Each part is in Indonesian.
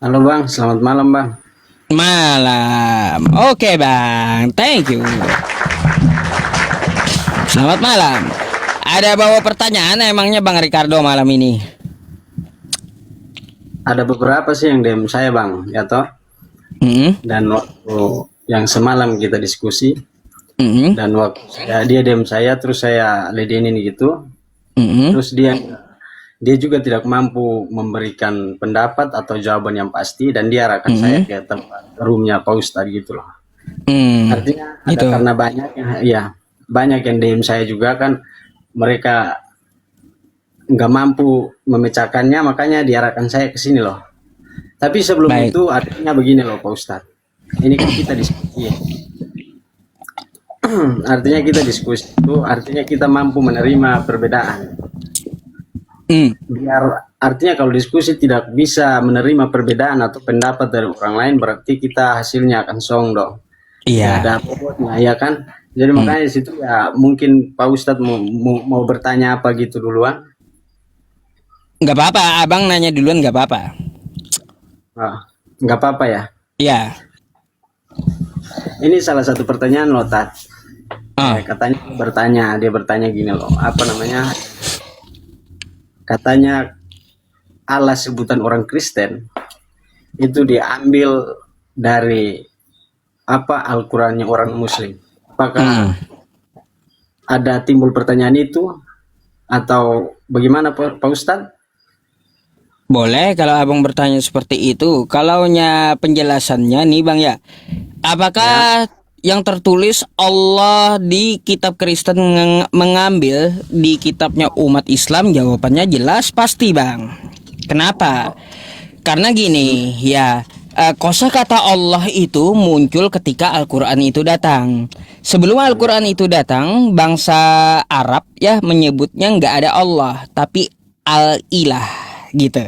Halo Bang, selamat malam Bang. Malam. Oke, Bang. Thank you. Selamat malam. Ada bawa pertanyaan emangnya Bang Ricardo malam ini? Ada beberapa sih yang DM saya Bang, ya toh. Hmm? Dan waktu yang semalam kita diskusi, Hmm? dan waktu dia DM saya, terus saya ladenin gitu, Hmm? terus dia juga tidak mampu memberikan pendapat atau jawaban yang pasti, dan dia arahkan saya Hmm? ke tempat roomnya Pak Ustadz gitu loh. Hmm. Artinya ada Itu. karena banyak yang DM saya juga kan, mereka nggak mampu memecahkannya, makanya diarahkan saya ke sini loh. Tapi sebelum Baik. itu artinya begini loh Pak Ustadz. Ini kan kita diskusi. Artinya kita diskusi itu artinya kita mampu menerima perbedaan. Hmm. Biar artinya kalau diskusi tidak bisa menerima perbedaan atau pendapat dari orang lain, berarti kita hasilnya akan song dong. Tidak Iya. ada bobotnya ya kan. Jadi Hmm. makanya di situ ya mungkin Pak Ustadz mau bertanya apa gitu duluan. Nggak apa-apa, Abang nanya duluan nggak apa-apa. Ah, nggak apa-apa ya. Iya. Ini salah satu pertanyaan loh Tat. Ah. Katanya dia bertanya gini loh, apa namanya? Katanya Allah sebutan orang Kristen itu diambil dari apa Al-Qur'annya orang Muslim. Hmm. Apakah ada timbul pertanyaan itu atau bagaimana Pak Ustadz? Boleh kalau Abang bertanya seperti itu. Kalaunya penjelasannya nih Bang ya. Ya, Apakah yang tertulis Allah di kitab Kristen mengambil di kitabnya umat Islam? Jawabannya jelas pasti Bang. Kenapa? Karena gini ya, kosakata Allah itu muncul ketika Al-Quran itu datang. Sebelum Al-Quran itu datang, bangsa Arab ya menyebutnya nggak ada Allah, tapi Al-Ilah gitu.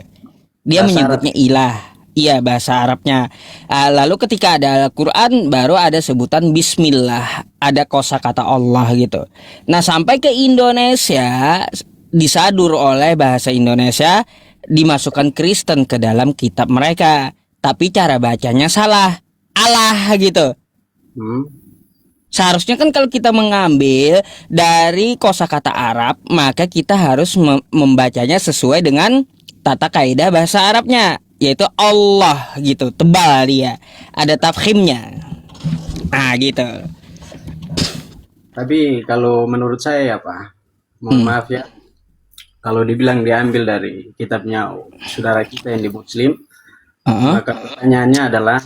Dia bahasa Arab. menyebutnya ilah. Iya bahasa Arabnya. Lalu ketika ada Al-Quran baru ada sebutan Bismillah, ada kosakata Allah gitu. Nah sampai ke Indonesia disadur oleh bahasa Indonesia, dimasukkan Kristen ke dalam kitab mereka. Tapi cara bacanya salah, Allah gitu. Hmm. Seharusnya kan kalau kita mengambil dari kosakata Arab, maka kita harus membacanya sesuai dengan tata kaidah bahasa Arabnya, yaitu Allah gitu, tebal dia, ada tafkhimnya. Ah gitu. Tapi kalau menurut saya ya Pak, mohon Hmm. maaf ya, kalau dibilang diambil dari kitabnya saudara kita yang di Muslim, Uh-uh. maka pertanyaannya adalah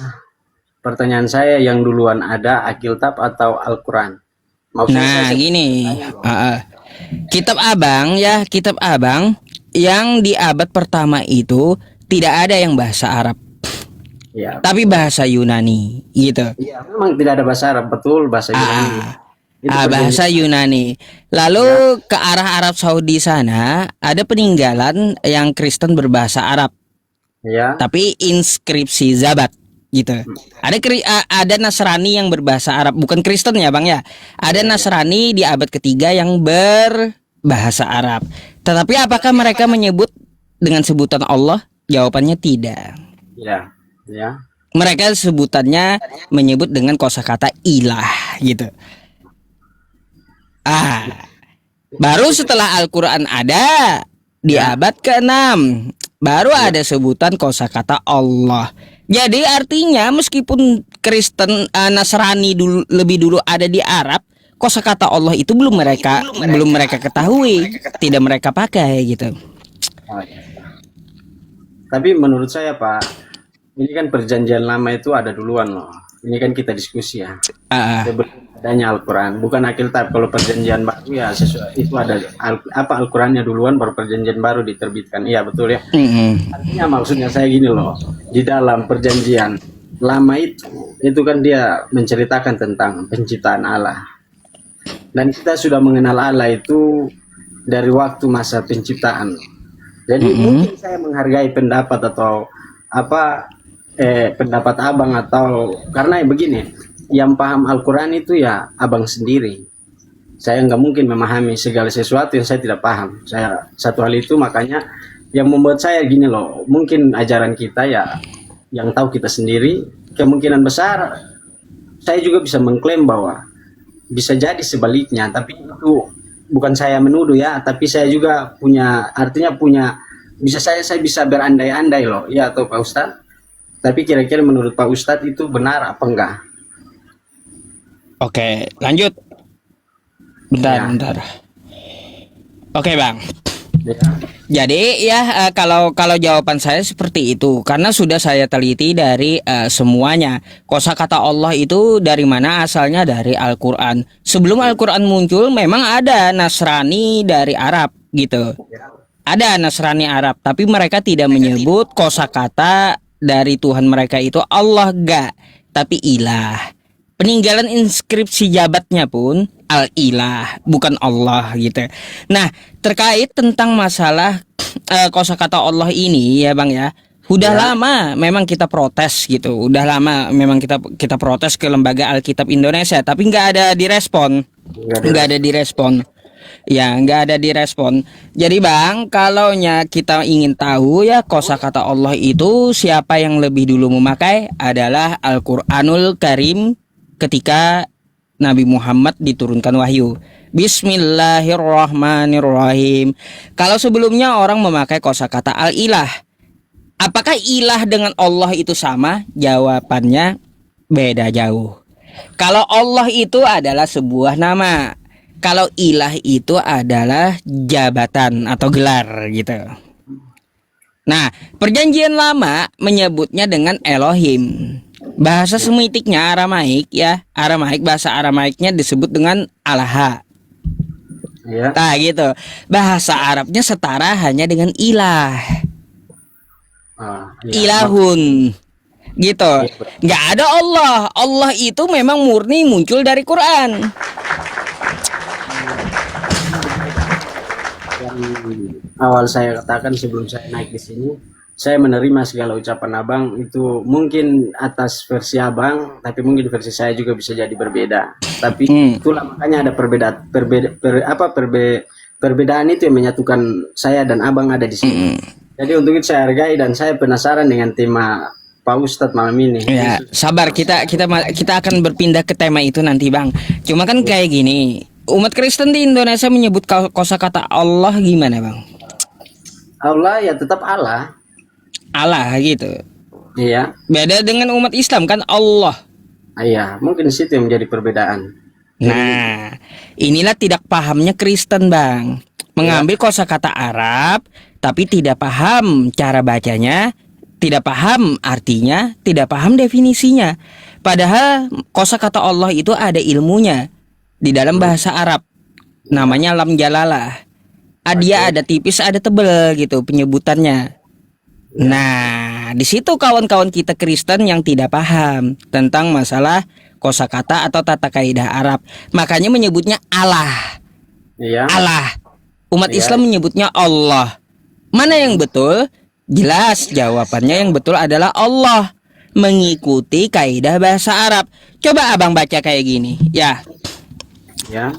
pertanyaan saya yang duluan ada Alkitab atau Al-Quran? Maksudnya saya Nah gini, bertanya loh. kitab abang ya, kitab abang yang di abad pertama itu tidak ada yang bahasa Arab, Iya, tapi betul. bahasa Yunani gitu. Iya, memang tidak ada bahasa Arab, betul bahasa Yunani. Ah, Itu bahasa perjanjian Yunani. ya. Lalu ke arah Arab Saudi sana ada peninggalan yang Kristen berbahasa Arab, Ya. tapi inskripsi Zabat gitu. Ada Nasrani yang berbahasa Arab, bukan Kristen ya Bang ya. Ada Ya, ya. Nasrani di abad ketiga yang berbahasa Arab. Tetapi apakah mereka menyebut dengan sebutan Allah? Jawabannya tidak. Ya. Ya. Mereka sebutannya menyebut dengan kosakata ilah gitu. Baru setelah Al-Quran ada di Ya. abad ke-6 baru Ya. ada sebutan kosakata Allah. Jadi artinya meskipun Kristen, Nasrani lebih dulu ada di Arab, kosakata Allah itu belum mereka ketahui, tidak mereka pakai gitu. Oh, ya. Tapi menurut saya Pak, ini kan perjanjian lama itu ada duluan loh. Ini kan kita diskusi ya. Ah, Sebelum adanya Al-Quran, bukan Alkitab. Kalau perjanjian baru ya sesuai itu ada Al-Qurannya duluan, baru perjanjian baru diterbitkan. Iya betul ya. Artinya maksudnya saya gini loh, di dalam perjanjian lama itu kan dia menceritakan tentang penciptaan Allah. Dan kita sudah mengenal Allah itu dari waktu masa penciptaan. Jadi mungkin saya menghargai pendapat atau apa pendapat abang atau karena begini, yang paham Al-Quran itu ya abang sendiri. Saya nggak mungkin memahami segala sesuatu yang saya tidak paham. Saya satu hal itu makanya yang membuat saya gini loh, mungkin ajaran kita ya yang tahu kita sendiri, kemungkinan besar saya juga bisa mengklaim bahwa bisa jadi sebaliknya, tapi itu bukan saya menuduh ya, tapi saya juga punya, artinya punya, saya bisa berandai-andai loh, ya atau Pak Ustadz. Tapi kira-kira menurut Pak Ustadz itu benar apa enggak? Oke, lanjut. Bentar, Ya. bentar. Oke, Bang. Ya. Jadi ya kalau jawaban saya seperti itu karena sudah saya teliti dari semuanya. Kosakata Allah itu dari mana asalnya? Dari Al-Qur'an. Sebelum Al-Qur'an muncul memang ada Nasrani dari Arab gitu. Ada Nasrani Arab, tapi mereka tidak menyebut kosakata dari Tuhan mereka itu Allah enggak, tapi ilah. Peninggalan inskripsi jabatnya pun al-ilah, bukan Allah gitu. Nah, terkait tentang masalah kosakata Allah ini ya Bang ya. Udah lama memang kita protes gitu. Udah lama memang kita protes ke Lembaga Alkitab Indonesia, tapi nggak ada direspon. Nggak ada direspon. Ya, nggak ada direspon. Jadi Bang, kalaunya kita ingin tahu ya kosakata Allah itu siapa yang lebih dulu memakai adalah Al-Qur'anul Karim ketika Nabi Muhammad diturunkan wahyu. Bismillahirrahmanirrahim. Kalau sebelumnya orang memakai kosakata al-ilah, apakah ilah dengan Allah itu sama? Jawabannya beda jauh. Kalau Allah itu adalah sebuah nama, kalau ilah itu adalah jabatan atau gelar gitu. Nah, perjanjian lama menyebutnya dengan Elohim. Bahasa Semitiknya Aramaik ya, bahasa Aramaiknya disebut dengan Allah. Ya. Nah gitu. Bahasa Arabnya setara hanya dengan ilah. Ya. Ilahun. Gitu. Nggak ada Allah. Allah itu memang murni muncul dari Quran. Yang awal saya katakan sebelum saya naik di sini, saya menerima segala ucapan abang itu mungkin atas versi abang, tapi mungkin versi saya juga bisa jadi berbeda. Tapi itulah makanya ada perbedaan itu yang menyatukan saya dan abang ada di sini. Jadi untuk itu saya hargai dan saya penasaran dengan tema Pak Ustadz malam ini. Ya, sabar kita akan berpindah ke tema itu nanti Bang. Cuma kan kayak gini, umat Kristen di Indonesia menyebut kosakata Allah gimana Bang? Allah ya tetap Allah. Allah gitu. Iya. Beda dengan umat Islam kan Allah. Iya, mungkin situ yang menjadi perbedaan. Nah, inilah tidak pahamnya Kristen Bang. Mengambil kosakata Arab tapi tidak paham cara bacanya, tidak paham artinya, tidak paham definisinya. Padahal kosakata Allah itu ada ilmunya di dalam bahasa Arab. Namanya lam jalalah. Dia ada tipis, ada tebel gitu penyebutannya. Nah, di situ kawan-kawan kita Kristen yang tidak paham tentang masalah kosakata atau tata kaidah Arab. Makanya menyebutnya Allah. Iya. Allah. Umat Islam menyebutnya Allah. Mana yang betul? Jelas jawabannya yang betul adalah Allah. Mengikuti kaidah bahasa Arab. Coba abang baca kayak gini, ya. Ya.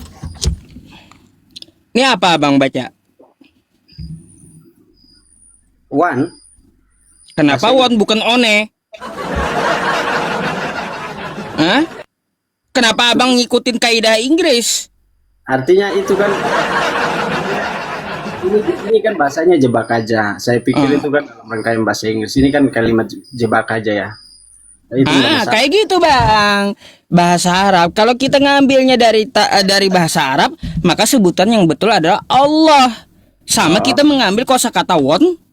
Ini apa abang baca? One. Kenapa one bukan one? Hah? Kenapa abang ngikutin kaidah Inggris? Artinya itu kan ini kan bahasanya jebak aja. Saya pikir itu kan dalam rangkaian bahasa Inggris. Ini kan kalimat jebak aja ya. Itu kayak gitu bang. Bahasa Arab. Kalau kita ngambilnya dari bahasa Arab, maka sebutan yang betul adalah Allah. Sama kita mengambil kosakata one.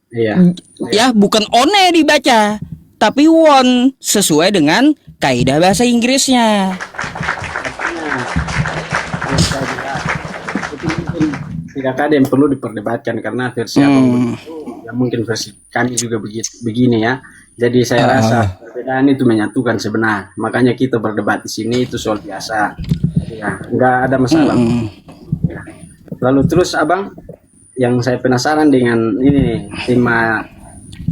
Iya. Ya bukan one dibaca, tapi one sesuai dengan kaidah bahasa Inggrisnya. Tidak ada yang perlu diperdebatkan karena versi abang itu ya mungkin versi kami juga begini ya. Jadi saya rasa perbedaan itu menyatukan sebenarnya. Makanya kita berdebat di sini itu soal biasa. Ya, nggak ada masalah. Ya. Lalu terus abang, yang saya penasaran dengan ini tema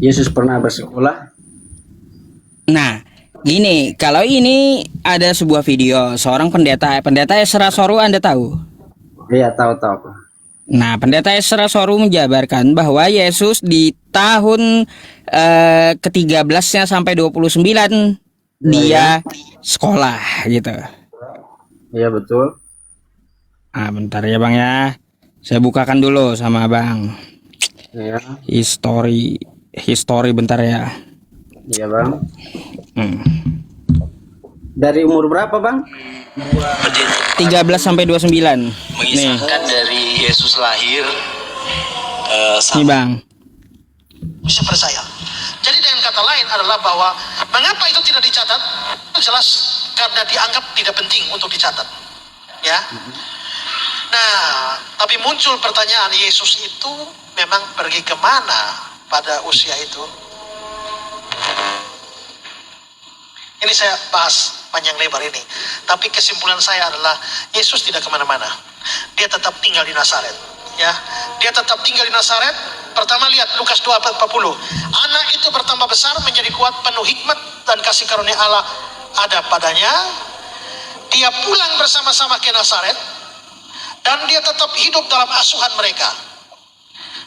Yesus pernah bersekolah. Nah, gini, kalau ini ada sebuah video seorang pendeta Esra Soru, Anda tahu? Iya, tahu. Nah, Pendeta Esra Soru menjabarkan bahwa Yesus di tahun ke-13-nya sampai 29 dia sekolah gitu. Iya betul. Ah, bentar ya Bang ya. Saya bukakan dulu sama Bang. Iya. History bentar ya. Iya Bang. Hmm. Dari umur berapa Bang? 13 sampai 29. Mengisahkan dari Yesus lahir Nih sampai Bang. bisa percaya. Jadi dengan kata lain adalah bahwa mengapa itu tidak dicatat? Jelas karena dianggap tidak penting untuk dicatat. Ya. Nah, tapi muncul pertanyaan, Yesus itu memang pergi kemana pada usia itu? Ini saya bahas panjang lebar ini. Tapi kesimpulan saya adalah Yesus tidak kemana-mana. Dia tetap tinggal di Nazaret. Ya, dia tetap tinggal di Nazaret. Pertama lihat Lukas 2:40. Anak itu bertambah besar menjadi kuat, penuh hikmat dan kasih karunia Allah ada padanya. Dia pulang bersama-sama ke Nazaret dan dia tetap hidup dalam asuhan mereka.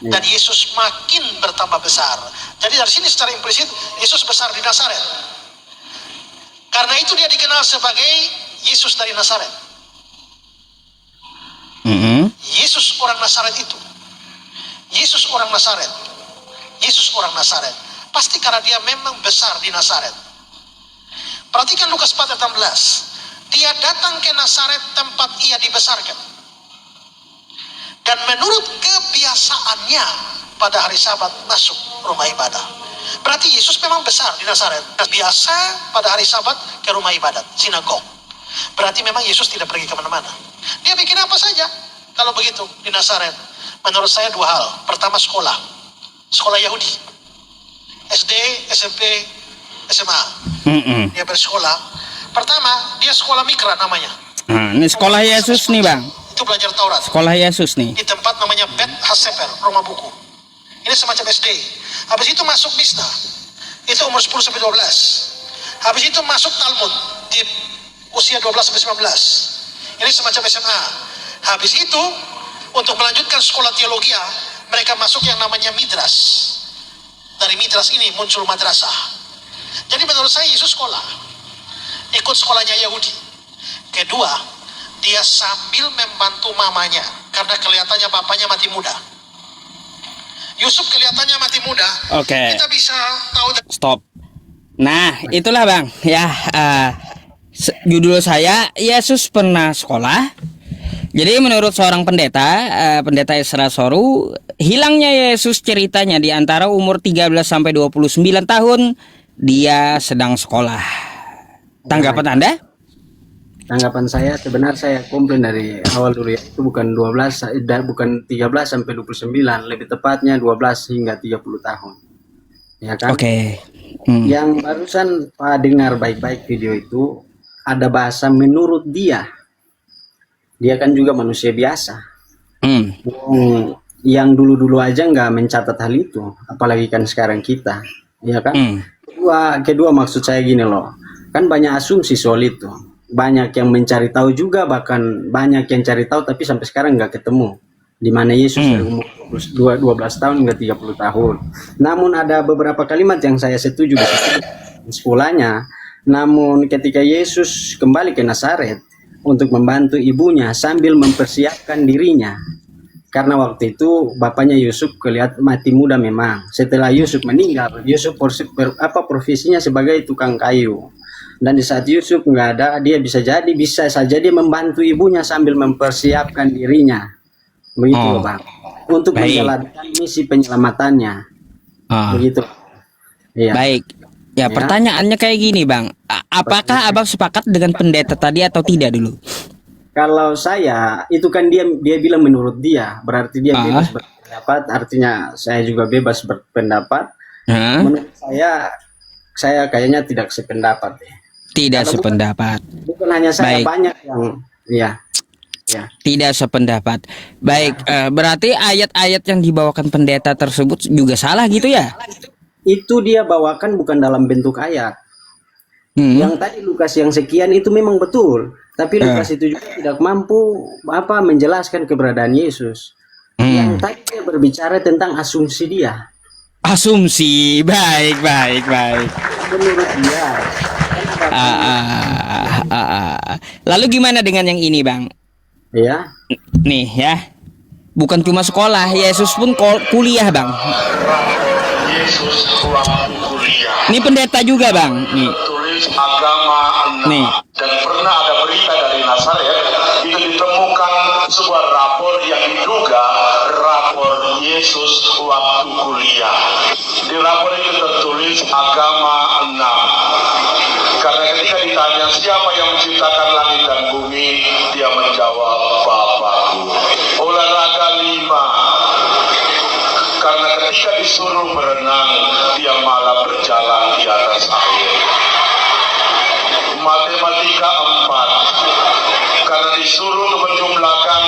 Dan Yesus makin bertambah besar. Jadi dari sini secara implisit Yesus besar di Nazaret. Karena itu dia dikenal sebagai Yesus dari Nazaret. Yesus orang Nazaret itu. Yesus orang Nazaret. Yesus orang Nazaret. Pasti karena dia memang besar di Nazaret. Perhatikan Lukas 4:16. Dia datang ke Nazaret tempat ia dibesarkan. Dan menurut kebiasaannya pada hari Sabat masuk rumah ibadah. Berarti Yesus memang besar di Nazaret. Biasa pada hari Sabat ke rumah ibadat, sinagog. Berarti memang Yesus tidak pergi kemana-mana. Dia bikin apa saja kalau begitu di Nazaret. Menurut saya dua hal. Pertama sekolah. Sekolah Yahudi. SD, SMP, SMA. Dia bersekolah. Pertama, dia sekolah mikra namanya. Nah, ini sekolah Yesus nih Bang. Itu belajar Taurat. Sekolah Yesus nih. Di tempat namanya Bet Haseper, rumah buku. Ini semacam SD. Habis itu masuk Misna. Itu umur 10 sampai 12. Habis itu masuk Talmud di usia 12 sampai 19. Ini semacam SMA. Habis itu untuk melanjutkan sekolah teologi, mereka masuk yang namanya Midras. Dari Midras ini muncul madrasah. Jadi menurut saya Yesus sekolah. Ikut sekolahnya Yahudi. Kedua, dia sambil membantu mamanya karena kelihatannya bapaknya mati muda. Yusuf kelihatannya mati muda. Oke. Kita bisa tahu. Stop. Nah, itulah Bang. Ya, judul saya Yesus pernah sekolah. Jadi menurut seorang pendeta, pendeta Esra Soru, hilangnya Yesus ceritanya di antara umur 13 sampai 29 tahun dia sedang sekolah. Tanggapan Anda? Tanggapan saya sebenarnya saya komplain dari awal dulu ya. Itu bukan 12, bukan 13 sampai 29, lebih tepatnya 12 hingga 30 tahun. Ya kan? Oke. Yang barusan Pak dengar baik-baik video itu ada bahasa menurut dia. Dia kan juga manusia biasa. Yang dulu-dulu aja nggak mencatat hal itu, apalagi kan sekarang kita, ya kan? Kedua maksud saya gini loh, kan banyak asumsi soal itu. Banyak yang mencari tahu juga, bahkan banyak yang cari tahu tapi sampai sekarang nggak ketemu di mana Yesus dari umur 12 tahun hingga 30 tahun. Namun ada beberapa kalimat yang saya setuju di sekolahnya. Namun ketika Yesus kembali ke Nazaret untuk membantu ibunya sambil mempersiapkan dirinya, karena waktu itu bapaknya Yusuf kelihatan mati muda memang. Setelah Yusuf meninggal, Yusuf profesinya sebagai tukang kayu. Dan di saat Yusuf nggak ada, dia bisa saja dia membantu ibunya sambil mempersiapkan dirinya. Begitu loh Bang. Untuk menjalankan misi penyelamatannya. Begitu. Iya. Baik. Ya, pertanyaannya kayak gini Bang. Apakah Abang sepakat dengan pendeta tadi atau tidak dulu? Kalau saya, itu kan dia bilang menurut dia, berarti dia bebas berpendapat, artinya saya juga bebas berpendapat. Menurut saya kayaknya tidak sependapat. Tidak sependapat. Bukan hanya saya, banyak yang ya. Tidak sependapat. Baik, berarti ayat-ayat yang dibawakan pendeta tersebut juga salah gitu ya? Itu dia bawakan bukan dalam bentuk ayat. Yang tadi Lukas yang sekian itu memang betul, tapi Lukas itu juga tidak mampu menjelaskan keberadaan Yesus. Yang tadi dia berbicara tentang asumsi dia. Asumsi, baik. Menurut dia. Lalu gimana dengan yang ini, Bang? Ya. Nih ya, bukan cuma sekolah, Yesus pun kuliah, Bang. Yesus waktu kuliah. Ini pendeta juga, Bang. Nih. Tulis agama 6. Nih. Dan pernah ada berita dari Nazaret, itu ditemukan sebuah rapor yang diduga rapor Yesus waktu kuliah. Di rapor itu tertulis agama 6. Karena ketika ditanya siapa yang menciptakan langit dan bumi, dia menjawab Bapakku. Olahraga 5. Karena ketika disuruh berenang, dia malah berjalan di atas air. Matematika 4. Karena disuruh untuk menjumlahkan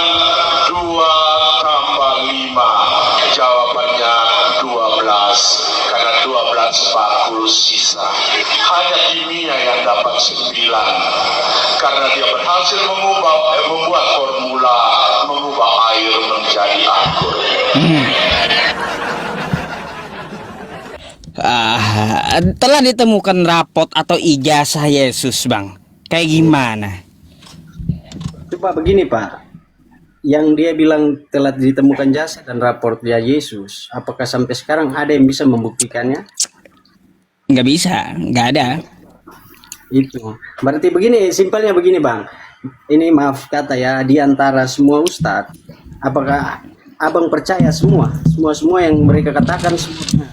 2 tambah 5. Jawabannya 12. Karena 12 bakul sisa. Hanya kimia yang dapat 9. Karena dia berhasil membuat formula mengubah air menjadi anggur. Telah ditemukan rapot atau ijazah Yesus, Bang. Kayak gimana? Coba begini, Pak. Yang dia bilang telah ditemukan jasa dan raport dia Yesus, apakah sampai sekarang ada yang bisa membuktikannya? Nggak bisa, nggak ada. Itu. Berarti begini, simpelnya begini, Bang. Ini maaf kata ya, di antara semua ustadz, apakah Abang percaya semua yang mereka katakan semua?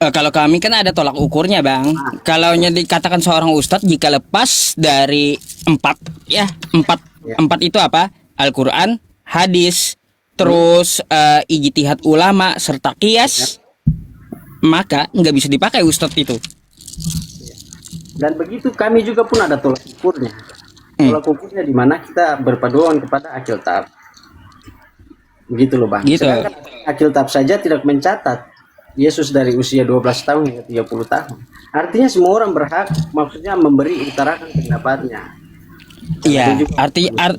Kalau kami kan ada tolak ukurnya, Bang. Kalau dikatakan seorang ustadz jika lepas dari 4 itu apa? Al-Quran, hadis, terus ijtihad ulama serta qiyas, maka nggak bisa dipakai ustadz itu. Dan begitu kami juga pun ada tolak ukurnya. Tolak ukurnya di mana kita berpaduan kepada Alkitab. Begitu loh, Bang. Gitu. Sedangkan Alkitab saja tidak mencatat Yesus dari usia 12 tahun hingga 30 tahun. Artinya semua orang berhak, maksudnya memberi utarakan pendapatnya. Iya,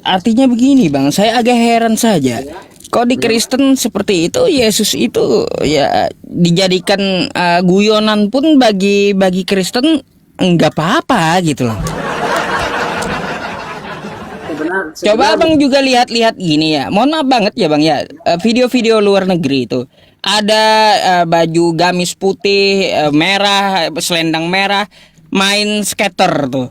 artinya begini, Bang. Saya agak heran saja. Kok di Kristen seperti itu, Yesus itu ya dijadikan guyonan pun bagi Kristen enggak apa-apa gitu loh. Coba Abang juga lihat-lihat gini ya. Mohon maaf banget ya, Bang ya. Video-video luar negeri itu ada baju gamis putih, merah, selendang merah, main skater tuh.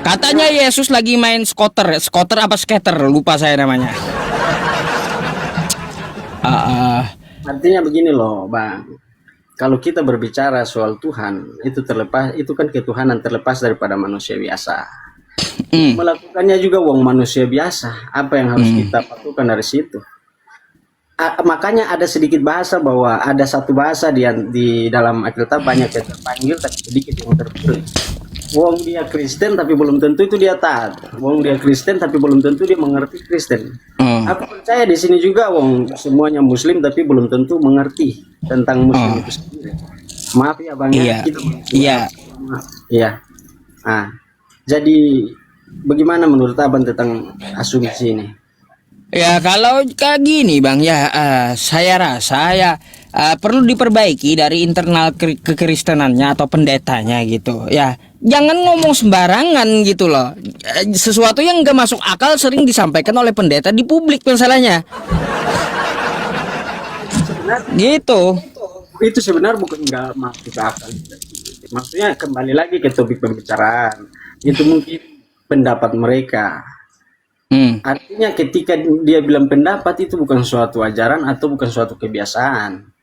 Katanya Yesus lagi main skoter apa skater, lupa saya namanya. Artinya begini loh, Bang. Kalau kita berbicara soal Tuhan, itu kan ketuhanan terlepas daripada manusia biasa. Melakukannya juga wong manusia biasa. Apa yang harus kita patukan dari situ? Makanya ada sedikit bahasa bahwa ada satu bahasa di dalam Alkitab banyak yang terpanggil tapi sedikit yang terpilih. Wong dia Kristen tapi belum tentu itu dia taat. Wong dia Kristen tapi belum tentu dia mengerti Kristen. Aku percaya di sini juga wong semuanya Muslim tapi belum tentu mengerti tentang Muslim itu sendiri. Maaf ya, Bang. Iya. Jadi bagaimana menurut Abang tentang asumsi ini? Ya kalau kayak gini, Bang ya, saya rasa ya perlu diperbaiki dari internal kekristenannya atau pendetanya gitu ya. Jangan ngomong sembarangan gitu loh. Sesuatu yang nggak masuk akal sering disampaikan oleh pendeta di publik masalahnya. Gitu. Itu sebenarnya bukan nggak masuk akal. Maksudnya kembali lagi ke topik pembicaraan. Itu mungkin pendapat mereka. Artinya ketika dia bilang pendapat itu bukan suatu ajaran atau bukan suatu kebiasaan.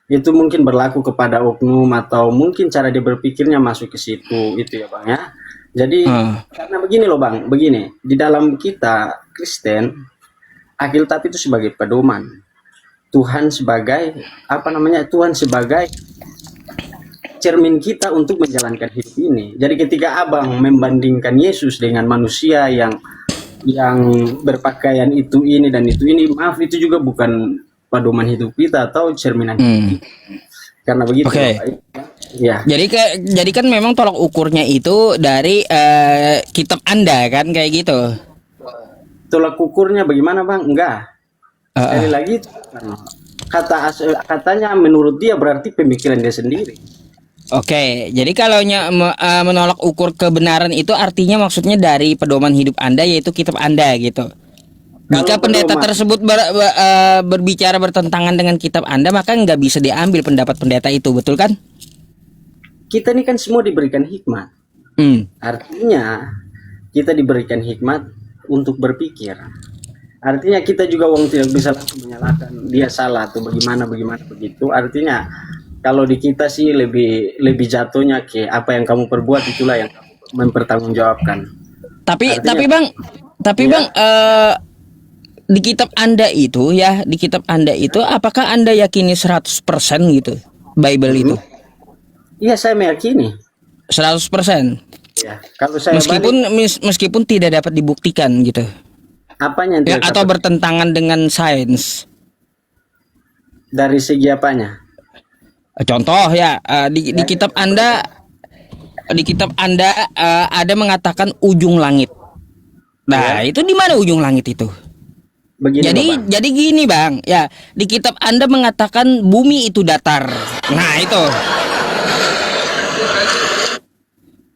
Itu mungkin berlaku kepada oknum atau mungkin cara dia berpikirnya masuk ke situ, itu ya, Bang ya. Jadi karena begini loh, Bang, begini, di dalam kita Kristen, Alkitab itu sebagai pedoman. Tuhan sebagai Tuhan sebagai cermin kita untuk menjalankan hidup ini. Jadi ketika Abang membandingkan Yesus dengan manusia yang berpakaian itu ini dan itu ini, maaf, itu juga bukan pedoman hidup kita atau cerminan hidup kita. Karena begitu. Ya. Jadi kan memang tolak ukurnya itu dari kitab Anda kan kayak gitu. tolak ukurnya bagaimana bang? Enggak. Sekali lagi katanya menurut dia berarti pemikiran dia sendiri. Oke, jadi kalau menolak ukur kebenaran itu artinya maksudnya dari pedoman hidup Anda, yaitu kitab Anda gitu. Jika pendeta tersebut berbicara bertentangan dengan kitab Anda, maka nggak bisa diambil pendapat pendeta itu, betul kan? Kita ini kan semua diberikan hikmat. Artinya kita diberikan hikmat untuk berpikir. Artinya kita juga tidak bisa langsung menyalahkan dia salah atau bagaimana begitu. Artinya kalau di kita sih lebih jatuhnya ke apa yang kamu perbuat itulah yang kamu mempertanggungjawabkan. Tapi bang, di kitab Anda itu apakah Anda yakini 100% gitu Bible itu? Iya, saya meyakini 100%. Ya, kalau saya meskipun tidak dapat dibuktikan gitu. Apanya yang atau bertentangan dengan sains? Dari segi apanya? Contoh ya, di kitab Anda ada mengatakan ujung langit. Nah, itu di mana ujung langit itu? Jadi gini bang, ya di kitab Anda mengatakan bumi itu datar. Nah itu.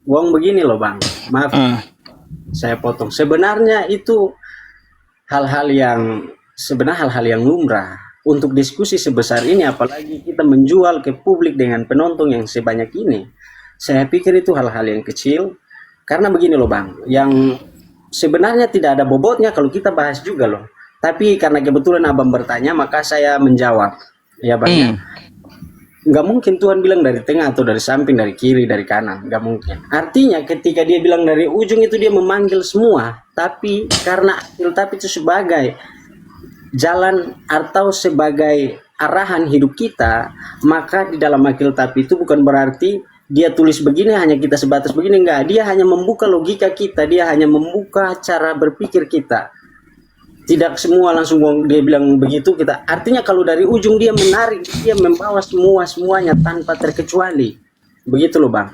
Begini loh bang, maaf, saya potong. Sebenarnya itu hal-hal yang lumrah untuk diskusi sebesar ini, apalagi kita menjual ke publik dengan penonton yang sebanyak ini. Saya pikir itu hal-hal yang kecil, karena begini loh bang, yang sebenarnya tidak ada bobotnya kalau kita bahas juga loh. Tapi karena kebetulan abang bertanya, maka saya menjawab. Ya bang, nggak mungkin Tuhan bilang dari tengah atau dari samping, dari kiri, dari kanan, nggak mungkin. Artinya ketika dia bilang dari ujung itu dia memanggil semua, tapi karena Alkitab itu sebagai jalan atau sebagai arahan hidup kita, maka di dalam Alkitab itu bukan berarti dia tulis begini hanya kita sebatas begini, enggak. Dia hanya membuka logika kita, dia hanya membuka cara berpikir kita. Tidak semua langsung dia bilang begitu kita. Artinya kalau dari ujung dia menarik, dia membawa semuanya tanpa terkecuali. Begitu loh bang.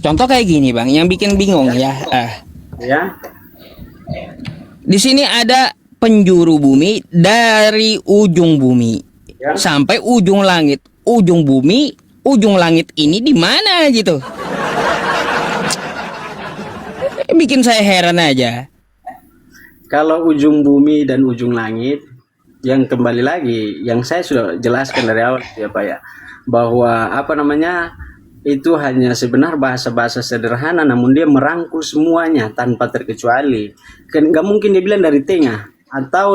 Contoh kayak gini bang, yang bikin bingung ya. Ya. Di sini ada penjuru bumi dari ujung bumi sampai ujung langit. Ujung bumi, ujung langit ini di mana gitu? Bikin saya heran aja. Kalau ujung bumi dan ujung langit, yang kembali lagi, yang saya sudah jelaskan dari awal ya Pak ya, bahwa itu hanya sebenarnya bahasa-bahasa sederhana, namun dia merangkul semuanya tanpa terkecuali. Kan nggak mungkin dia bilang dari tengah, atau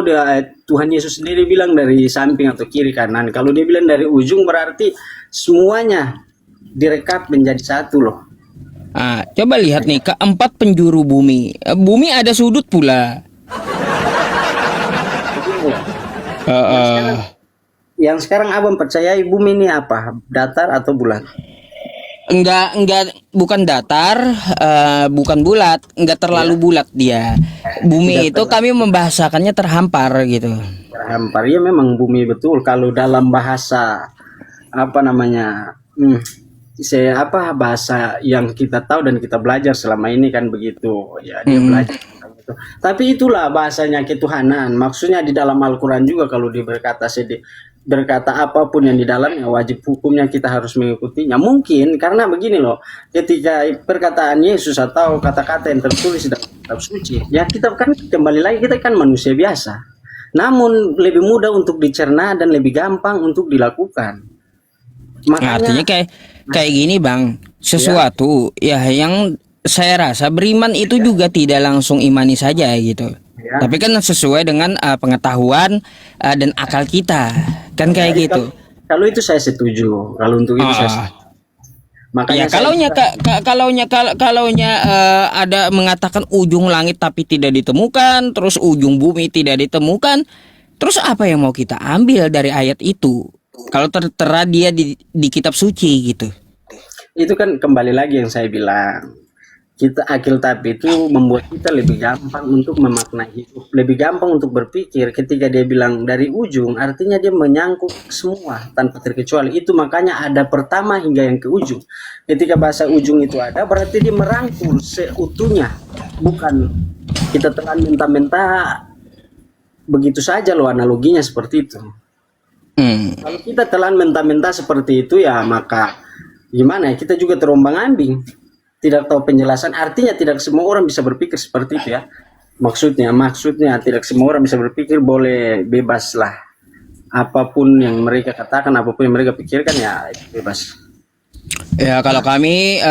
Tuhan Yesus sendiri bilang dari samping atau kiri kanan. Kalau dia bilang dari ujung berarti semuanya direkap menjadi satu loh. Coba lihat nih, keempat penjuru bumi. Bumi ada sudut pula. Yang sekarang abang percayai bumi ini apa? Datar atau bulat? Enggak, bukan datar, bukan bulat, enggak terlalu bulat dia. Bumi itu kami membahasakannya terhampar gitu. Terhampar, ya memang bumi betul. Kalau dalam bahasa bahasa yang kita tahu dan kita belajar selama ini kan begitu. Ya dia belajar. Tapi itulah bahasanya ketuhanan. Maksudnya di dalam Al-Quran juga kalau dia berkata apapun yang di dalamnya, wajib hukumnya kita harus mengikutinya. Mungkin karena begini loh, ketika perkataan Yesus atau kata-kata yang tertulis dalam kitab suci, ya kita kan kembali lagi, kita kan manusia biasa. Namun lebih mudah untuk dicerna dan lebih gampang untuk dilakukan. Makanya, artinya kayak gini bang, sesuatu ya yang saya rasa beriman itu juga tidak langsung imani saja gitu. Tapi kan sesuai dengan pengetahuan dan akal kita, kan kayak gitu. Kalau itu saya setuju. Kalau untuk itu saya setuju. Makanya kalaunya ada mengatakan ujung langit tapi tidak ditemukan, terus ujung bumi tidak ditemukan, terus apa yang mau kita ambil dari ayat itu? Kalau tertera dia di kitab suci gitu. Itu kan kembali lagi yang saya bilang. Alkitab itu membuat kita lebih gampang untuk memaknai hidup, lebih gampang untuk berpikir. Ketika dia bilang dari ujung, artinya dia menyangkut semua tanpa terkecuali. Itu makanya ada pertama hingga yang ke ujung. Ketika bahasa ujung itu ada, berarti dia merangkul seutuhnya, bukan kita telan mentah-mentah begitu saja loh, analoginya seperti itu. Kalau kita telan mentah-mentah seperti itu ya maka gimana ya, kita juga terombang-ambing, tidak tahu penjelasan. Artinya tidak semua orang bisa berpikir seperti itu ya. Maksudnya tidak semua orang bisa berpikir, boleh bebas lah. Apapun yang mereka katakan, apapun yang mereka pikirkan ya bebas. Ya kalau kami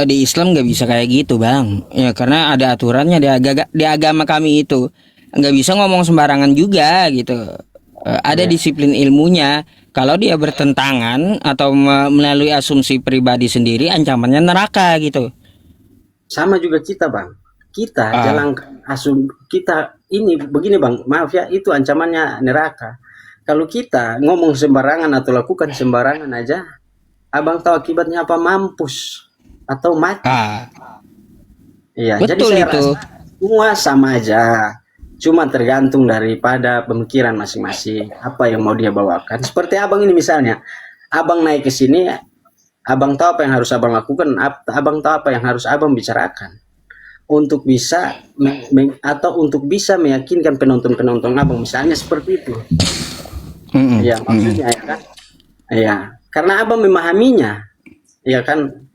di Islam nggak bisa kayak gitu bang. Ya karena ada aturannya di agama kami itu. Nggak bisa ngomong sembarangan juga gitu. Ada disiplin ilmunya. Kalau dia bertentangan atau melalui asumsi pribadi sendiri, ancamannya neraka gitu. Sama juga kita bang. Kita jalankan kita ini begini bang. Maaf ya, itu ancamannya neraka. Kalau kita ngomong sembarangan atau lakukan sembarangan aja, abang tahu akibatnya apa? Mampus atau mati. Iya, jadi Betul saya itu. rasa semua sama aja. Cuma tergantung daripada pemikiran masing-masing, apa yang mau dia bawakan. Seperti abang ini misalnya, abang naik ke sini, abang tahu apa yang harus abang lakukan, abang tahu apa yang harus abang bicarakan untuk bisa atau untuk bisa meyakinkan penonton-penonton abang, misalnya seperti itu. Ya maksudnya ya kan, ya karena abang memahaminya, ya kan.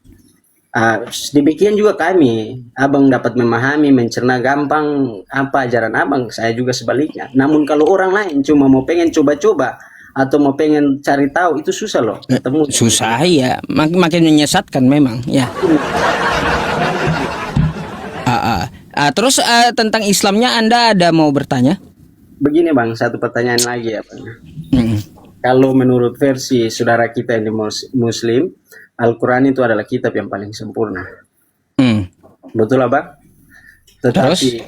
Demikian juga kami, abang dapat memahami, mencerna gampang apa ajaran abang, saya juga sebaliknya. Namun kalau orang lain cuma mau pengen coba-coba atau mau pengen cari tahu, itu susah loh ketemu. Susah ya, makin menyesatkan memang ya. Terus tentang Islamnya Anda ada mau bertanya? Begini bang, satu pertanyaan lagi ya bang. Kalau menurut versi saudara kita yang Muslim, Al-Quran itu adalah kitab yang paling sempurna. Betul lah bang? Tetapi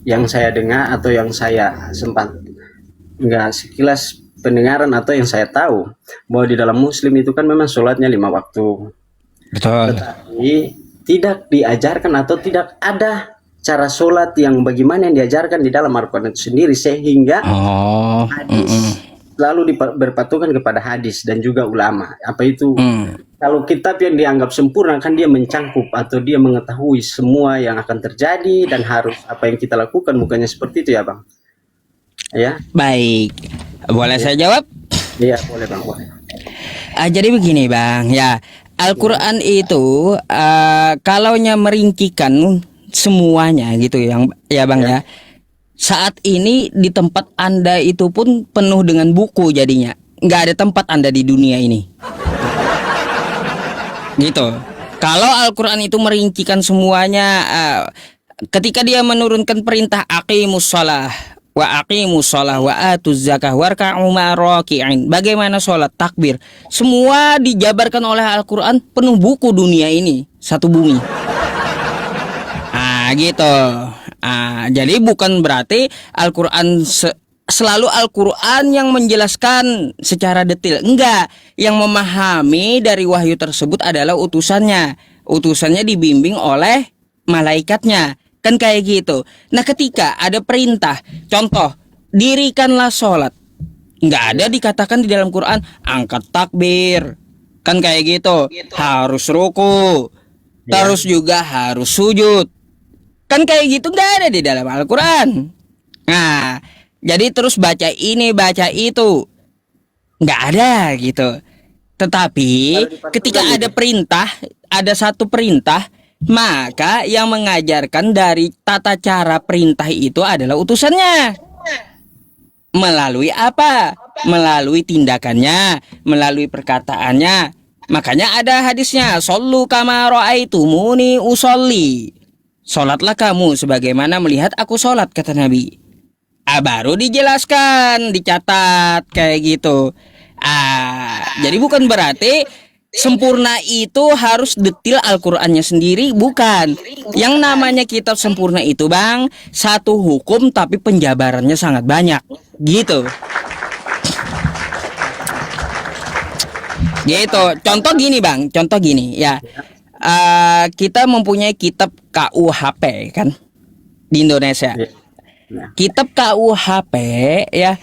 yang saya dengar atau yang saya sempat nggak sekilas pendengaran atau yang saya tahu, bahwa di dalam Muslim itu kan memang sholatnya 5 waktu. Betul. Tetapi tidak diajarkan atau tidak ada cara sholat yang bagaimana yang diajarkan di dalam Al-Quran itu sendiri, sehingga hadis lalu berpatokan kepada hadis dan juga ulama. Apa itu? Kalau kitab yang dianggap sempurna kan dia mencangkup atau dia mengetahui semua yang akan terjadi dan harus apa yang kita lakukan, bukannya seperti itu ya bang? Ya. Baik, boleh saya jawab? Iya boleh bang, boleh. Jadi begini bang, ya Al-Quran itu kalaunya merincikan semuanya gitu yang ya bang ya. Saat ini di tempat Anda itu pun penuh dengan buku jadinya. Nggak ada tempat Anda di dunia ini. Gitu. Kalau Al-Quran itu merincikan semuanya, ketika dia menurunkan perintah aqimus shalah wa atuz zakah warka'u ma'raki'in. Bagaimana sholat, takbir, semua dijabarkan oleh Al-Quran, penuh buku dunia ini, satu bumi. Gitu. Jadi bukan berarti Al-Quran selalu Al-Quran yang menjelaskan secara detail. Enggak. Yang memahami dari wahyu tersebut adalah utusannya. Utusannya dibimbing oleh malaikatnya. Kan kayak gitu. Nah ketika ada perintah, contoh, dirikanlah sholat. Enggak ada dikatakan di dalam Quran, angkat takbir. Kan kayak gitu. Harus ruku. Terus juga harus sujud. Kan kayak gitu nggak ada di dalam Al-Quran. Nah, jadi terus baca ini, baca itu, nggak ada gitu. Tetapi ketika ada perintah, ada satu perintah, maka yang mengajarkan dari tata cara perintah itu adalah utusannya. Melalui apa? Melalui tindakannya, melalui perkataannya. Makanya ada hadisnya, shollu kama ra'aitumuni usolli. Sholatlah kamu sebagaimana melihat aku sholat, kata Nabi. Baru dijelaskan, dicatat kayak gitu. Jadi bukan berarti sempurna itu harus detail Al-Qur'annya sendiri, bukan. Yang namanya kitab sempurna itu bang, satu hukum tapi penjabarannya sangat banyak, gitu. Gitu. Contoh gini bang, contoh gini ya. Kita mempunyai kitab KUHP kan di Indonesia. Kitab KUHP ya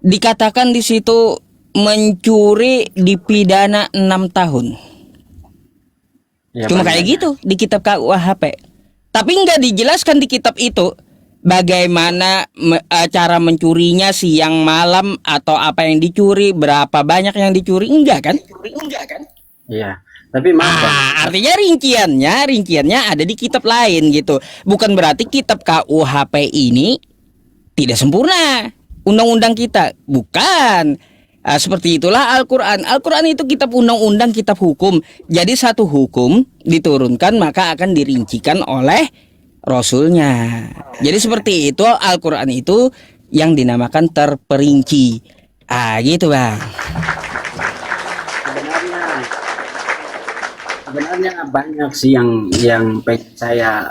dikatakan di situ mencuri dipidana 6 tahun. Cuma kayak gitu di kitab KUHP. Tapi nggak dijelaskan di kitab itu bagaimana cara mencurinya, siang malam atau apa yang dicuri, berapa banyak yang dicuri, enggak kan? Iya. Tapi maaf Bang. Artinya rinciannya ada di kitab lain gitu. Bukan berarti kitab KUHP ini tidak sempurna. Undang-undang kita bukan. Seperti itulah Al-Quran. Al-Quran itu kitab undang-undang, kitab hukum. Jadi satu hukum diturunkan maka akan dirincikan oleh Rasulnya. Jadi seperti itu Al-Quran itu yang dinamakan terperinci. Gitu Bang. Sebenarnya banyak sih yang pengen saya,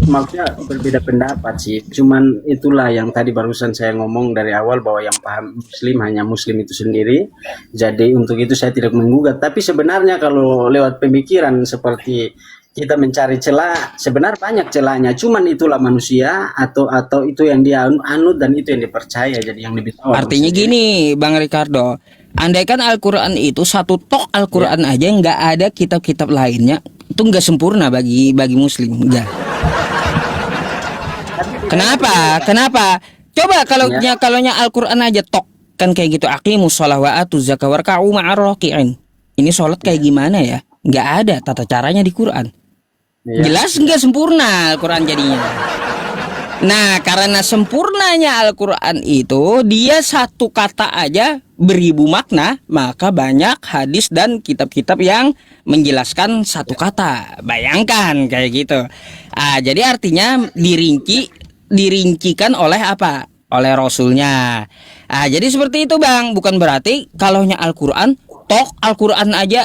maksudnya berbeda pendapat sih. Cuman itulah yang tadi barusan saya ngomong dari awal, bahwa yang paham Muslim hanya Muslim itu sendiri. Jadi untuk itu saya tidak menggugat. Tapi sebenarnya kalau lewat pemikiran seperti kita mencari celah, sebenarnya banyak celahnya. Cuman itulah manusia atau itu yang dia anut dan itu yang dipercaya. Jadi yang lebih tahu. Artinya gini Bang Ricardo, andaikan Al-Quran itu satu tok Al-Quran aja, nggak ada kitab-kitab lainnya, itu nggak sempurna bagi Muslim, nggak. Kenapa? Coba kalaunya Al-Quran aja tok kan kayak gitu, aqimus shalah wa atuz zakah warka'u ma'ar raki'in. Ini sholat kayak gimana ya? Nggak ada tata caranya di Quran. Jelas nggak sempurna Al-Quran jadinya. Nah, karena sempurnanya Al-Quran itu, dia satu kata aja beribu makna, maka banyak hadis dan kitab-kitab yang menjelaskan satu kata. Bayangkan kayak gitu. Jadi artinya dirincikan oleh apa? Oleh Rasulnya. Jadi seperti itu Bang. Bukan berarti kalaunya Al-Quran, tok Al-Quran aja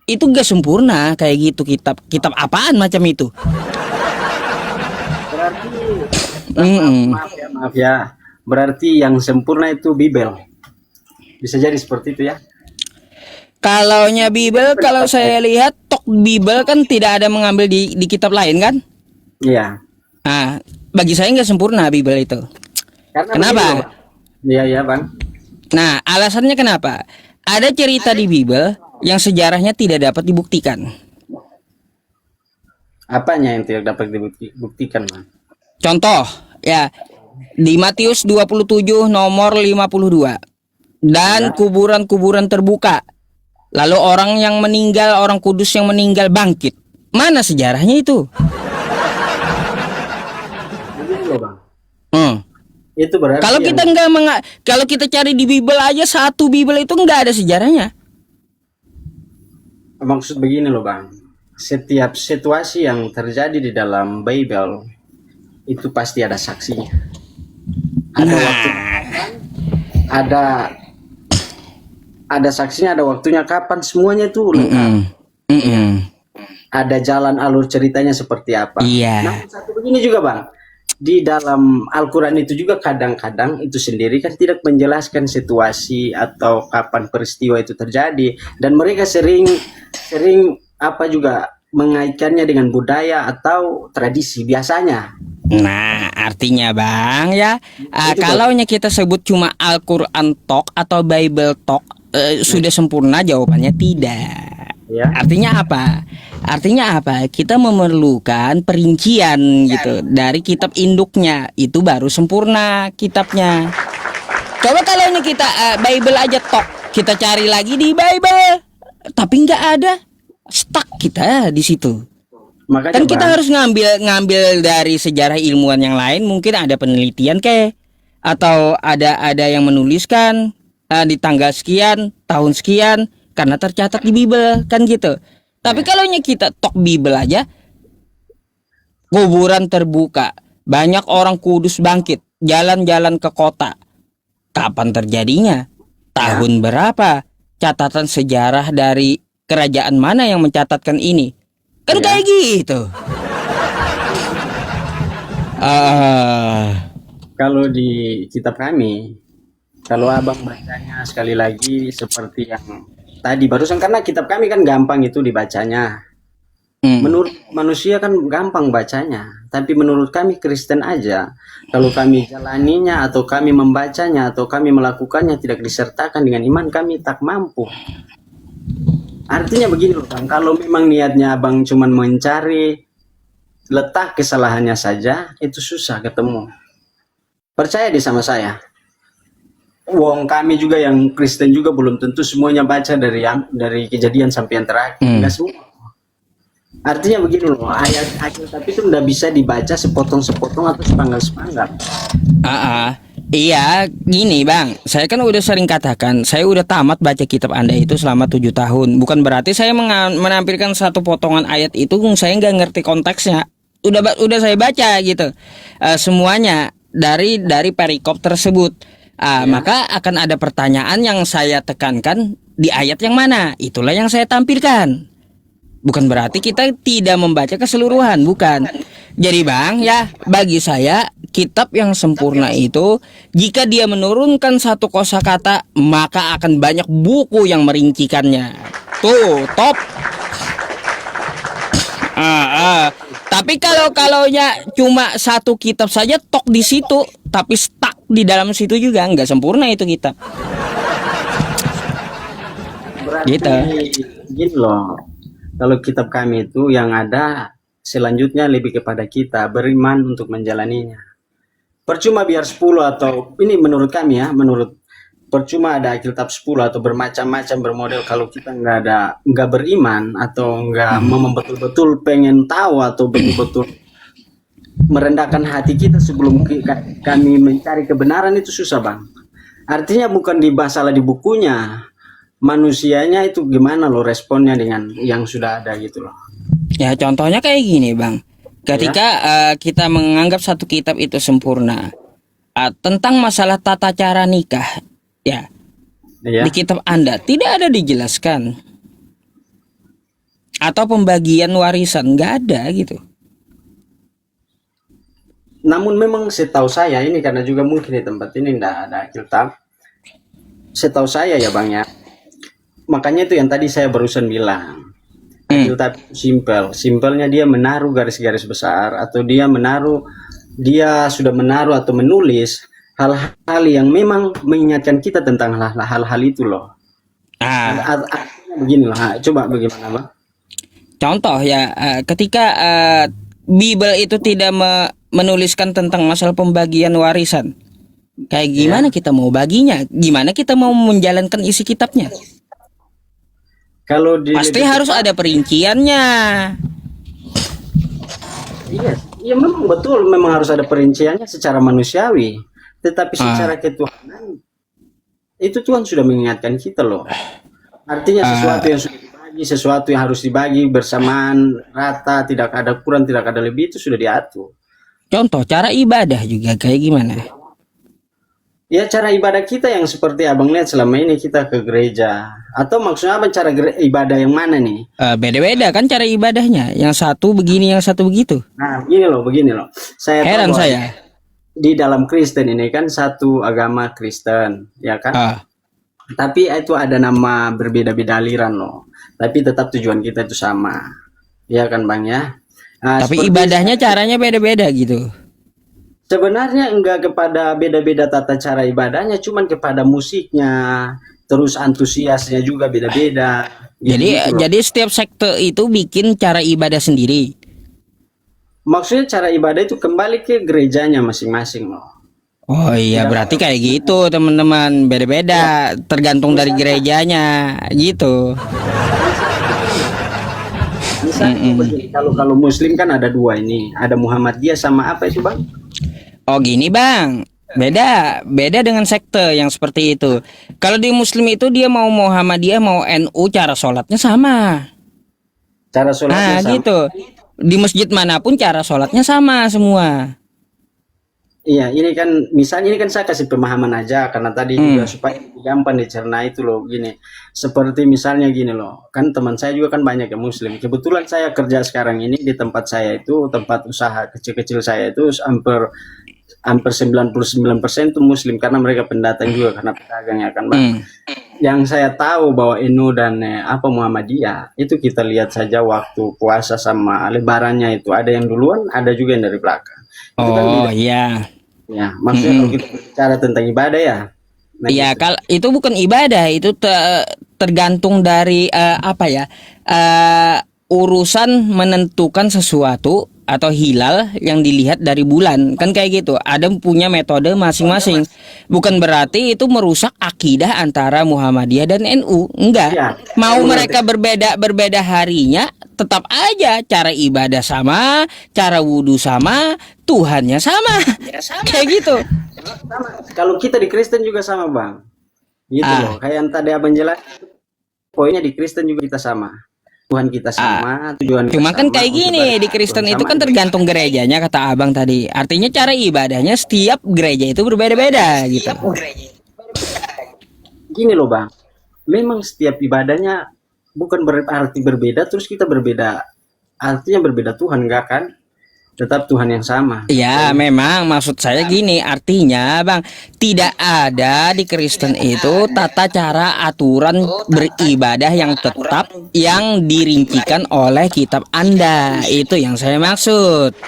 itu gak sempurna kayak gitu, kitab apaan macam itu. Berarti maaf ya. Berarti yang sempurna itu Bible. Bisa jadi seperti itu ya. Kalaunya Bible, kalau saya lihat tok Bible kan tidak ada mengambil di kitab lain kan? Iya. Nah, bagi saya nggak sempurna Bible itu. Kenapa? Iya Bang. Nah, alasannya kenapa? Ada cerita di Bible yang sejarahnya tidak dapat dibuktikan. Apanya yang tidak dapat dibuktikan, Bang? Contoh, ya, di Matius 27 nomor 52. Dan kuburan-kuburan terbuka. Lalu orang yang meninggal, orang kudus yang meninggal bangkit. Mana sejarahnya itu? Begitu, Bang. Itu berarti kalau kita kalau kita cari di Bible aja, satu Bible itu nggak ada sejarahnya. Maksud begini loh Bang, setiap situasi yang terjadi di dalam Bible itu pasti ada saksinya. Ada waktu, ada saksinya, ada waktunya kapan, semuanya itu lengkap. Ada jalan alur ceritanya seperti apa. Nah, satu begini juga Bang, di dalam Al-Quran itu juga kadang-kadang itu sendiri kan tidak menjelaskan situasi atau kapan peristiwa itu terjadi, dan mereka sering apa juga mengaitkannya dengan budaya atau tradisi biasanya. Nah, artinya Bang ya, kalaunya kita sebut cuma Al-Quran tok atau Bible tok sudah sempurna, jawabannya tidak. Ya. Artinya apa? Kita memerlukan perincian gitu dari kitab induknya, itu baru sempurna kitabnya. Coba kalau ini kita Bible aja tok, kita cari lagi di Bible, tapi nggak ada, stuck kita di situ. Makanya kan kita harus ngambil dari sejarah ilmuwan yang lain, mungkin ada penelitian atau ada yang menuliskan di tanggal sekian, tahun sekian, karena tercatat di Bible kan gitu. Tapi kalau kita tok Bible aja, kuburan terbuka, banyak orang kudus bangkit, jalan-jalan ke kota, kapan terjadinya, tahun berapa, catatan sejarah dari kerajaan mana yang mencatatkan ini, kan kayak gitu. Kalau di kitab kami, kalau abang bacanya sekali lagi seperti yang tadi barusan, karena kitab kami kan gampang itu dibacanya. Menurut manusia kan gampang bacanya, tapi menurut kami Kristen aja, kalau kami jalaninya atau kami membacanya atau kami melakukannya tidak disertakan dengan iman, kami tak mampu. Artinya begini loh Bang, kalau memang niatnya abang cuman mencari letak kesalahannya saja itu susah ketemu. Percaya di sama saya. Wong kami juga yang Kristen juga belum tentu semuanya baca dari Kejadian sampai yang terakhir. Enggak semua. Artinya begini loh, ayat Alkitab itu nggak bisa dibaca sepotong-sepotong atau sepanggal-sepanggal. Iya, gini bang, saya kan udah sering katakan, saya udah tamat baca kitab Anda itu selama 7 tahun. Bukan berarti saya menampilkan satu potongan ayat itu, saya nggak ngerti konteksnya. Udah saya baca gitu, semuanya dari perikop tersebut. Maka akan ada pertanyaan yang saya tekankan di ayat yang mana, itulah yang saya tampilkan. Bukan berarti kita tidak membaca keseluruhan, bukan. Jadi bang, ya bagi saya kitab yang sempurna itu jika dia menurunkan satu kosakata maka akan banyak buku yang merincikannya. Tuh, top. Tapi kalaunya cuma satu kitab saja tok di situ, tapi stuck di dalam situ juga nggak sempurna itu kitab. Berarti Gitu. gini loh. Kalau kitab kami itu yang ada selanjutnya lebih kepada kita beriman untuk menjalaninya. Percuma biar 10 atau ini menurut kami ya, percuma ada Alkitab 10 atau bermacam-macam bermodel kalau kita nggak beriman atau nggak memang betul-betul pengen tahu atau betul-betul merendahkan hati kita sebelum kami mencari kebenaran itu susah bang. Artinya bukan masalah di bukunya, manusianya itu gimana loh responnya dengan yang sudah ada gitu loh. Ya contohnya kayak gini bang, ketika kita menganggap satu kitab itu sempurna, tentang masalah tata cara nikah, ya di kitab Anda tidak ada dijelaskan, atau pembagian warisan nggak ada gitu. Namun memang setahu saya ini karena juga mungkin di tempat ini tidak ada Alkitab. Setahu saya ya bang ya. Makanya itu yang tadi saya barusan bilang. Alkitab simpelnya dia menaruh garis-garis besar atau dia sudah menaruh atau menulis hal-hal yang memang mengingatkan kita tentang hal-hal itu loh. Artinya begini loh. Coba bagaimana bang? Contoh ya, ketika Bible itu tidak menuliskan tentang masalah pembagian warisan, kayak gimana kita mau baginya? Gimana kita mau menjalankan isi kitabnya? Kalau pasti harus ada perinciannya. Iya memang betul, memang harus ada perinciannya secara manusiawi. Tetapi secara ketuhanan itu Tuhan sudah mengingatkan kita loh. Artinya sesuatu yang sudah dibagi, sesuatu yang harus dibagi bersamaan rata, tidak ada kurang, tidak ada lebih, itu sudah diatur. Contoh cara ibadah juga kayak gimana? Ya cara ibadah kita yang seperti abang lihat selama ini kita ke gereja. Atau maksudnya apa cara ibadah yang mana nih? Beda-beda kan cara ibadahnya. Yang satu begini, yang satu begitu. Nah begini loh. Heran saya. Di dalam Kristen ini kan satu agama Kristen, ya kan? Tapi itu ada nama berbeda-beda aliran loh. Tapi tetap tujuan kita itu sama. Ya kan bang ya? Tapi ibadahnya caranya beda-beda gitu. Sebenarnya enggak kepada beda-beda tata cara ibadahnya, cuman kepada musiknya, terus antusiasnya juga beda-beda. Jadi setiap sekte itu bikin cara ibadah sendiri. Maksudnya cara ibadah itu kembali ke gerejanya masing-masing loh. Oh iya, berarti kayak gitu teman-teman, beda-beda, tergantung dari gerejanya gitu. Misalnya kalau Muslim kan ada dua ini, ada Muhammadiyah sama apa itu bang? Oh gini bang, beda dengan sekte yang seperti itu. Kalau di Muslim itu dia mau Muhammadiyah mau NU cara sholatnya sama. Cara sholatnya sama. Gitu. Di masjid manapun cara sholatnya sama semua. Iya, ini kan misalnya ini kan saya kasih pemahaman aja karena tadi juga supaya gampang dicerna itu loh gini. Seperti misalnya gini loh, kan teman saya juga kan banyak yang Muslim. Kebetulan saya kerja sekarang ini di tempat saya itu tempat usaha kecil-kecil saya itu hampir 99% itu Muslim karena mereka pendatang juga karena pedagang ya kan bang. Yang saya tahu bahwa NU dan Muhammadiyah itu kita lihat saja waktu puasa sama lebarannya itu ada yang duluan, ada juga yang dari belakang. Itu kan iya. Ya, maksudnya kalau kita bicara tentang ibadah ya. Nah, ya gitu. kalau itu bukan ibadah, itu tergantung dari urusan menentukan sesuatu atau hilal yang dilihat dari bulan. Kan kayak gitu. Ada punya metode masing-masing. Bukan berarti itu merusak akidah antara Muhammadiyah dan NU. Enggak. Ya. Mau mereka berbeda harinya, tetap aja cara ibadah sama, cara wudhu sama, Tuhannya sama. Kayak gitu. Sama. Kalau kita di Kristen juga sama, Bang. Gitu loh. Kayak yang tadi Abang jelas, poinnya di Kristen juga kita sama. Tuhan kita sama, tujuan kita Cuma kan sama, kayak untuk gini, beribadah di Kristen Tuhan itu sama. kan tergantung gerejanya, kata abang tadi. Artinya cara ibadahnya setiap gereja itu berbeda-beda gitu. Gini loh, Bang. Memang setiap ibadahnya bukan berarti berbeda, terus kita berbeda. Artinya berbeda Tuhan, enggak kan? Tetap Tuhan yang sama. Ya, memang maksud saya gini, artinya bang, tidak ada di Kristen itu tata cara aturan beribadah yang tetap yang dirincikan oleh kitab Anda. Itu yang saya maksud.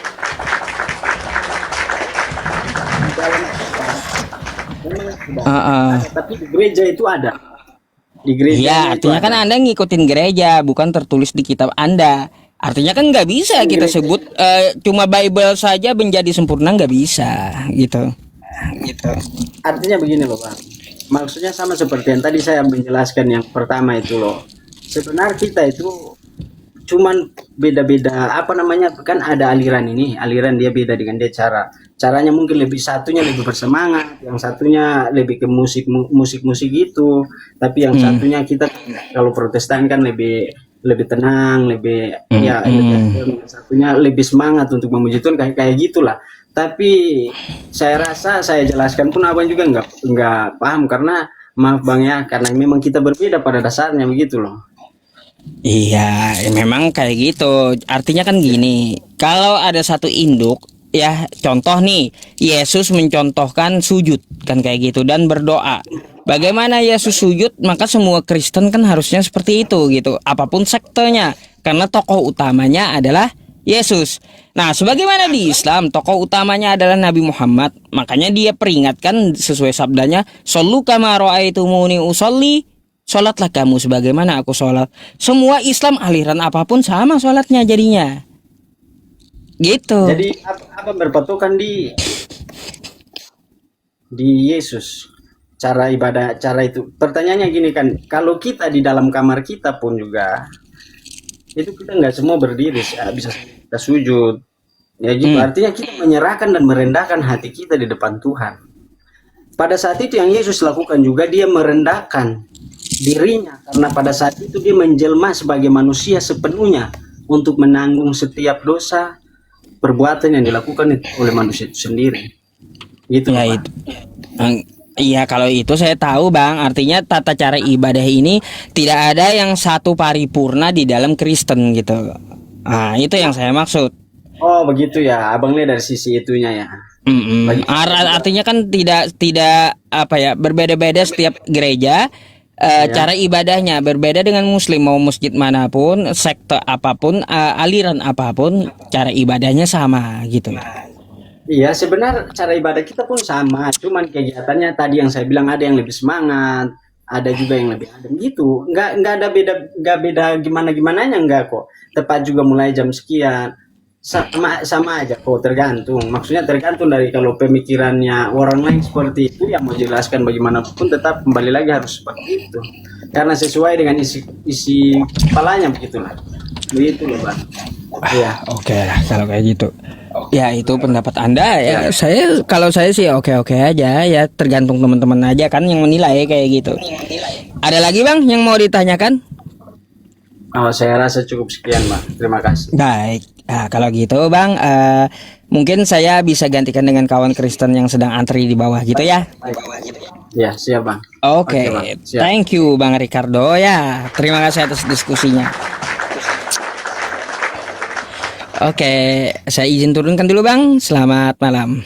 Tapi di gereja itu ada. Di gereja. Iya, artinya kan Anda ngikutin gereja, bukan tertulis di kitab Anda. Artinya kan nggak bisa kita sebut cuma Bible saja menjadi sempurna, nggak bisa gitu. Artinya begini loh, Bang. Maksudnya sama seperti yang tadi saya menjelaskan yang pertama itu loh. Sebenarnya kita itu cuman beda-beda apa namanya, kan ada aliran ini, aliran dia beda dengan dia caranya mungkin lebih, satunya lebih bersemangat, yang satunya lebih ke musik gitu, tapi yang satunya kita kalau Protestan kan lebih tenang, lebih lebih, satunya lebih semangat untuk memuji Tuhan, kayak gitulah. Tapi saya rasa saya jelaskan pun abang juga nggak paham, karena maaf bang ya, karena memang kita berbeda pada dasarnya begitu loh. Iya, memang kayak gitu. Artinya kan gini, kalau ada satu induk, ya contoh nih, Yesus mencontohkan sujud kan kayak gitu dan berdoa. Bagaimana Yesus sujud, maka semua Kristen kan harusnya seperti itu gitu. Apapun sektenya, karena tokoh utamanya adalah Yesus. Nah, sebagaimana di Islam tokoh utamanya adalah Nabi Muhammad, makanya dia peringatkan sesuai sabdanya, "Shollu kama ra'aitumuni usolli." Sholatlah kamu sebagaimana aku sholat. Semua Islam aliran apapun sama sholatnya jadinya. Gitu. Jadi apa berpatokan di Yesus, cara ibadah, cara itu. Pertanyaannya gini kan, kalau kita di dalam kamar kita pun juga itu kita nggak semua berdiri, bisa kita sujud. Ya gitu. Artinya kita menyerahkan dan merendahkan hati kita di depan Tuhan. Pada saat itu yang Yesus lakukan juga, dia merendahkan dirinya, karena pada saat itu dia menjelma sebagai manusia sepenuhnya untuk menanggung setiap dosa perbuatan yang dilakukan oleh manusia itu sendiri. Gitu ya, Pak. itu. Iya, kalau itu saya tahu bang. Artinya tata cara ibadah ini tidak ada yang satu paripurna di dalam Kristen gitu. Nah, itu yang saya maksud. Oh begitu ya, abang lihat dari sisi itunya ya. Artinya kan tidak apa ya, berbeda-beda setiap gereja. Cara ibadahnya berbeda dengan Muslim, mau masjid manapun, sekte apapun, aliran apapun, cara ibadahnya sama gitu. Iya, sebenarnya cara ibadah kita pun sama, cuman kegiatannya tadi yang saya bilang, ada yang lebih semangat, ada juga yang lebih adem gitu. Nggak ada beda gimananya, enggak kok. Tepat juga mulai jam sekian. Sama aja kok, tergantung. Maksudnya tergantung dari kalau pemikirannya orang lain seperti itu, yang mau jelaskan bagaimanapun tetap kembali lagi harus seperti itu, karena sesuai dengan isi kepalanya, begitulah. Begitu loh Bang. Iya. Oke, kalau kayak gitu. Ya itu pendapat Anda ya. Kalau saya sih oke aja ya, tergantung teman-teman aja kan yang menilai kayak gitu. Ada lagi Bang yang mau ditanyakan? Oh, saya rasa cukup sekian Bang. Terima kasih. Baik. Nah, kalau gitu Bang, mungkin saya bisa gantikan dengan kawan Kristen yang sedang antri di bawah gitu ya. Ya, siap Bang. Oke, Bang. Siap. thank you Bang Ricardo ya. Terima kasih atas diskusinya. Oke, saya izin turunkan dulu Bang. Selamat malam.